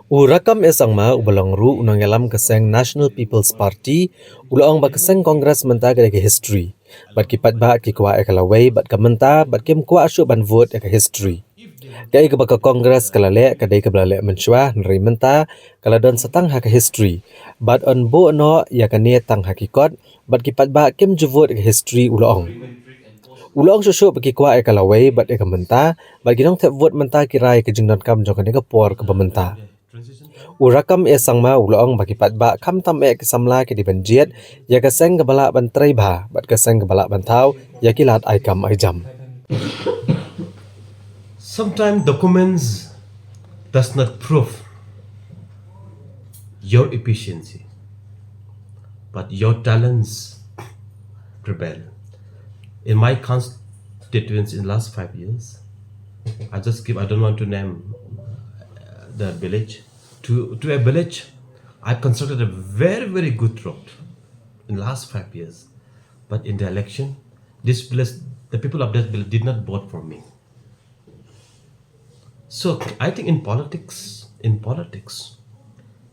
Rakkam Sangma ubalang ru unang yalam keseng National People's Party ulang ba keseng Kongres menta ke history. Bat kipat ba ki kwa ekalaway bat kamenta bat kim kwa asyu ban vote ke history. Kai ke baka Kongres kalale kadai ke balale menchua nri menta kala don satang ha ke history. Bat on bo no ya kane tang hakikot bat kipat ba kim ju vote ke history ulang. Ulang susu bagi kwa ekalaway bat ekamenta bat ginong tep vote menta kirai ke jingdon kam jong ke por ke pementa. Rakkam Sangma ulang bagi patba kam tam samla ke dibanjiat ya keseng kebala bantrai ba bat keseng kebala bantau ya kilat ai kam ai jam. Sometimes documents does not prove your efficiency, but your talents prevail. In my constituents in last 5 years, I don't want to name the village. To a village, I constructed a very, very good road in last 5 years. But in the election, this village, the people of that village did not vote for me. So I think in politics,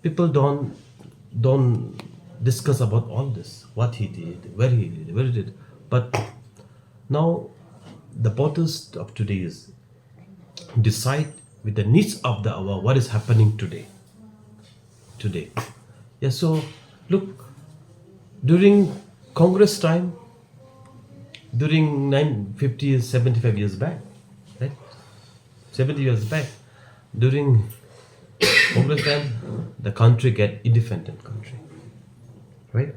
people don't discuss about all this, what he did, where he did. But now the voters of today is decide with the needs of the hour what is happening today. Yeah, so look, during Congress time, during 950, 75 years back, right? 70 years back, during Congress time, the country get independent country, right?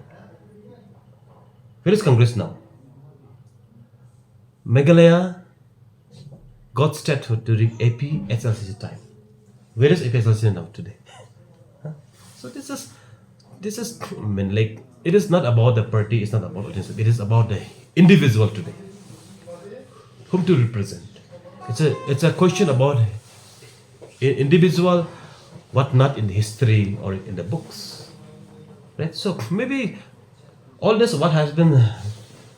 Where is Congress now? Meghalaya got statehood during AP SLCC time. Where is AP SLCC now today? So this is I mean, like, it is not about the party, it's not about it is about the individual today. Whom to represent? It's a question about individual, what not in the history or in the books, right? So maybe all this what has been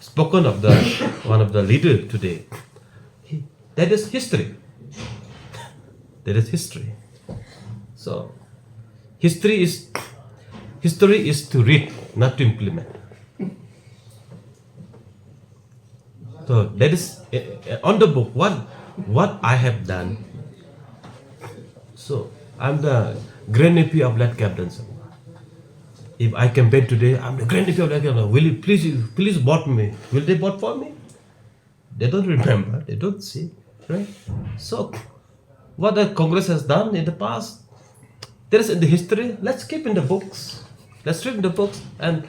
spoken of the one of the leader today, that is history. That is history. So history is to read, not to implement. So that is on the book. What I have done. So I'm the grand nephew of late Captain Sangma. If I campaign today, I'm the grand nephew of late Captain. Will you please vote me? Will they vote for me? They don't remember. They don't see, right? So what the Congress has done in the past, there is in the history. Let's keep in the books. Let's read the books, and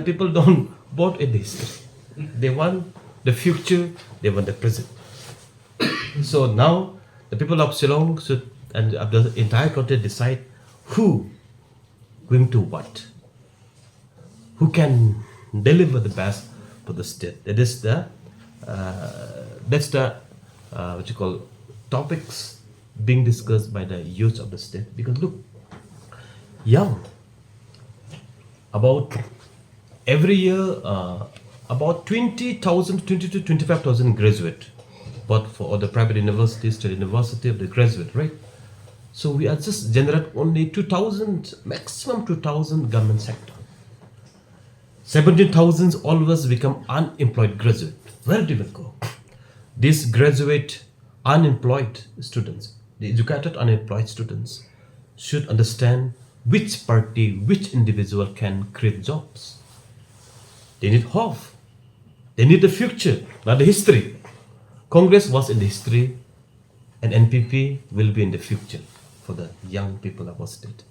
people don't vote in the history. They want the future. They want the present. So now the people of Shillong and of the entire country decide who going to what, who can deliver the best for the state. That is the what you call topics being discussed by the youth of the state. Because look, young, about every year about 20,000, 20 to 25,000 graduate, but for the private universities, state university of the graduate, right? So we are just generate only 2,000, maximum 2,000 government sector. 17,000 always become unemployed graduate. Where do we go? These graduate unemployed students, the educated unemployed students, should understand which party, which individual can create jobs. They need hope. They need the future, not the history. Congress was in the history, and NPP will be in the future for the young people of our state.